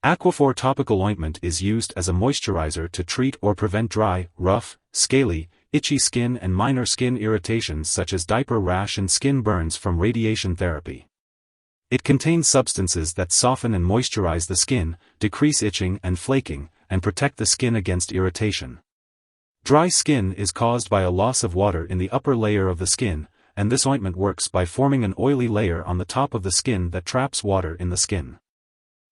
Aquaphor Topical Ointment is used as a moisturizer to treat or prevent dry, rough, scaly, itchy skin and minor skin irritations such as diaper rash and skin burns from radiation therapy. It contains substances that soften and moisturize the skin, decrease itching and flaking, and protect the skin against irritation. Dry skin is caused by a loss of water in the upper layer of the skin, and this ointment works by forming an oily layer on the top of the skin that traps water in the skin.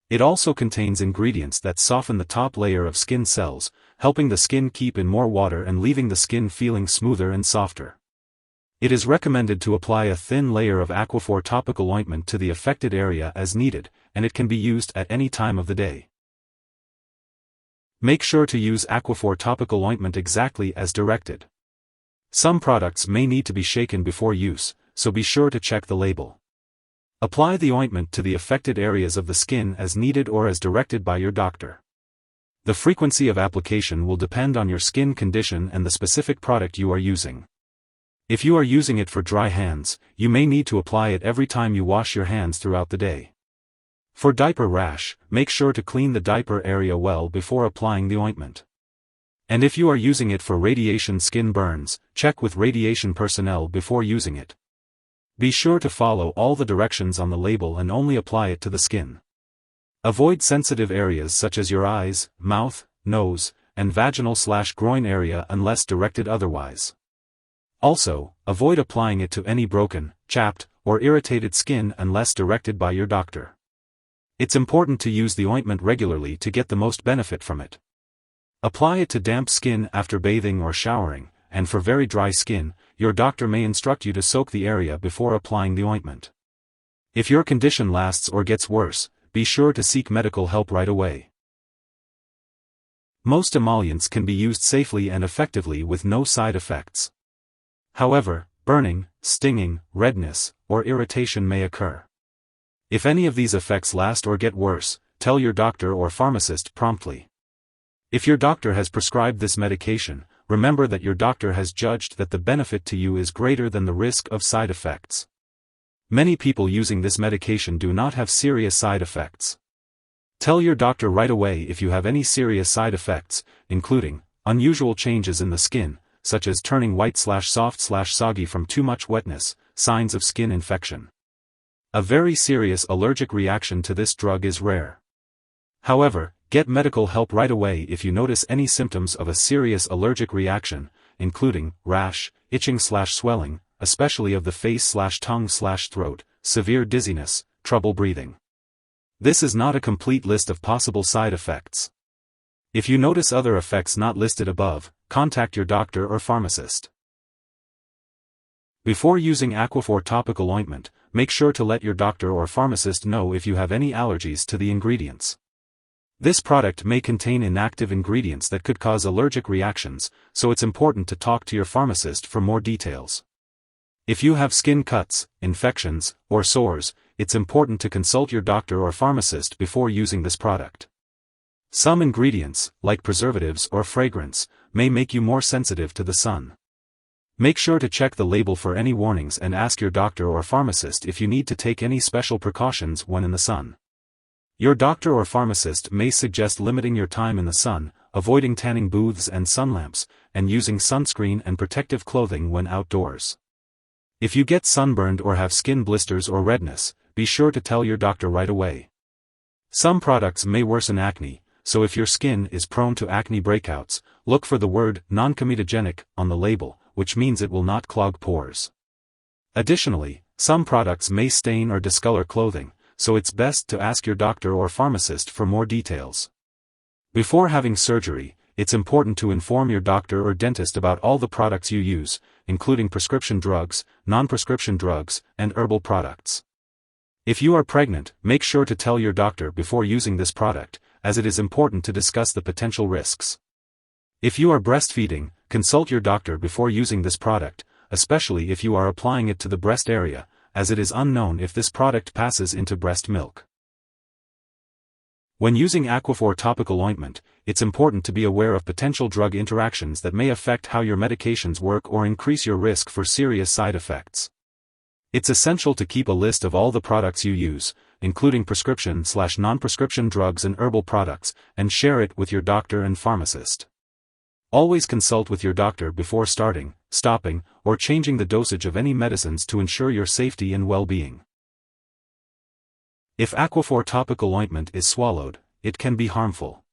It also contains ingredients that soften the top layer of skin cells, helping the skin keep in more water and leaving the skin feeling smoother and softer. It is recommended to apply a thin layer of Aquaphor topical ointment to the affected area as needed, and it can be used at any time of the day. Make sure to use Aquaphor topical ointment exactly as directed. Some products may need to be shaken before use, so be sure to check the label. Apply the ointment to the affected areas of the skin as needed or as directed by your doctor. The frequency of application will depend on your skin condition and the specific product you are using. If you are using it for dry hands, you may need to apply it every time you wash your hands throughout the day. For diaper rash, make sure to clean the diaper area well before applying the ointment. And if you are using it for radiation skin burns, check with radiation personnel before using it. Be sure to follow all the directions on the label and only apply it to the skin. Avoid sensitive areas such as your eyes, mouth, nose, and vaginal/groin area unless directed otherwise. Also, avoid applying it to any broken, chapped, or irritated skin unless directed by your doctor. It's important to use the ointment regularly to get the most benefit from it. Apply it to damp skin after bathing or showering, and for very dry skin, your doctor may instruct you to soak the area before applying the ointment. If your condition lasts or gets worse, be sure to seek medical help right away. Most emollients can be used safely and effectively with no side effects. However, burning, stinging, redness, or irritation may occur. If any of these effects last or get worse, tell your doctor or pharmacist promptly. If your doctor has prescribed this medication, remember that your doctor has judged that the benefit to you is greater than the risk of side effects. Many people using this medication do not have serious side effects. Tell your doctor right away if you have any serious side effects, including unusual changes in the skin, such as turning white/soft/soggy from too much wetness, signs of skin infection. A very serious allergic reaction to this drug is rare. However, get medical help right away if you notice any symptoms of a serious allergic reaction, including rash, itching/swelling, especially of the face/tongue/throat, severe dizziness, trouble breathing. This is not a complete list of possible side effects. If you notice other effects not listed above, contact your doctor or pharmacist. Before using Aquaphor topical ointment, make sure to let your doctor or pharmacist know if you have any allergies to the ingredients. This product may contain inactive ingredients that could cause allergic reactions, so it's important to talk to your pharmacist for more details. If you have skin cuts, infections, or sores, it's important to consult your doctor or pharmacist before using this product. Some ingredients, like preservatives or fragrance, may make you more sensitive to the sun. Make sure to check the label for any warnings and ask your doctor or pharmacist if you need to take any special precautions when in the sun. Your doctor or pharmacist may suggest limiting your time in the sun, avoiding tanning booths and sun lamps, and using sunscreen and protective clothing when outdoors. If you get sunburned or have skin blisters or redness, be sure to tell your doctor right away. Some products may worsen acne, so if your skin is prone to acne breakouts, look for the word non-comedogenic on the label, which means it will not clog pores. Additionally, some products may stain or discolor clothing, so it's best to ask your doctor or pharmacist for more details. Before having surgery, it's important to inform your doctor or dentist about all the products you use, including prescription drugs, non-prescription drugs, and herbal products. If you are pregnant, make sure to tell your doctor before using this product, as it is important to discuss the potential risks. If you are breastfeeding, consult your doctor before using this product, especially if you are applying it to the breast area, as it is unknown if this product passes into breast milk. When using Aquaphor topical ointment, it's important to be aware of potential drug interactions that may affect how your medications work or increase your risk for serious side effects. It's essential to keep a list of all the products you use, including prescription/non-prescription drugs and herbal products, and share it with your doctor and pharmacist. Always consult with your doctor before starting, stopping, or changing the dosage of any medicines to ensure your safety and well-being. If Aquaphor topical ointment is swallowed, it can be harmful.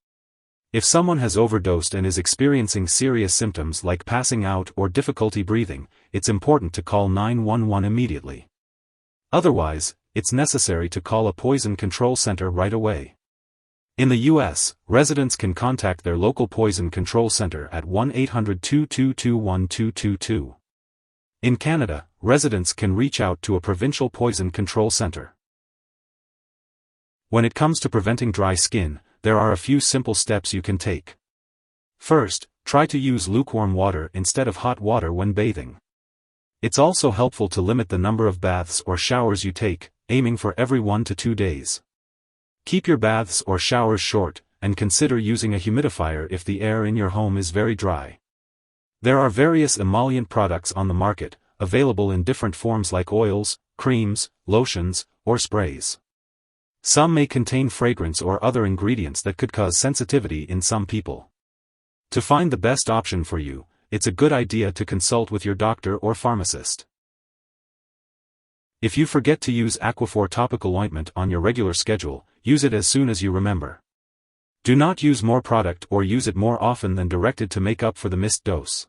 If someone has overdosed and is experiencing serious symptoms like passing out or difficulty breathing, it's important to call 911 immediately. Otherwise, it's necessary to call a poison control center right away. In the U.S., residents can contact their local poison control center at 1-800-222-1222. In Canada, residents can reach out to a provincial poison control center. When it comes to preventing dry skin, there are a few simple steps you can take. First, try to use lukewarm water instead of hot water when bathing. It's also helpful to limit the number of baths or showers you take, aiming for every 1 to 2 days. Keep your baths or showers short, and consider using a humidifier if the air in your home is very dry. There are various emollient products on the market, available in different forms like oils, creams, lotions, or sprays. Some may contain fragrance or other ingredients that could cause sensitivity in some people. To find the best option for you, it's a good idea to consult with your doctor or pharmacist. If you forget to use Aquaphor topical ointment on your regular schedule, use it as soon as you remember. Do not use more product or use it more often than directed to make up for the missed dose.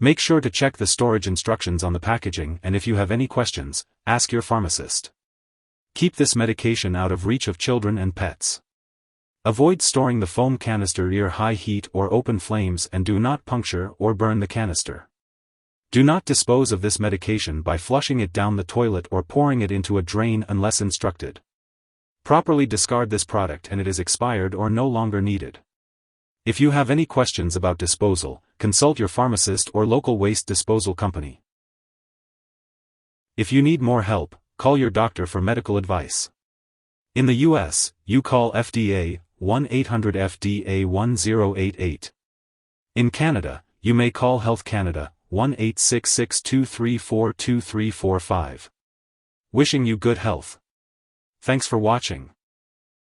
Make sure to check the storage instructions on the packaging, and if you have any questions, ask your pharmacist. Keep this medication out of reach of children and pets. Avoid storing the foam canister near high heat or open flames, and do not puncture or burn the canister. Do not dispose of this medication by flushing it down the toilet or pouring it into a drain unless instructed. Properly discard this product and it is expired or no longer needed. If you have any questions about disposal, consult your pharmacist or local waste disposal company. If you need more help, call your doctor for medical advice. In the U.S., you call FDA, 1-800-FDA-1088. In Canada, you may call Health Canada, 1-866-234-2345. Wishing you good health. Thanks for watching.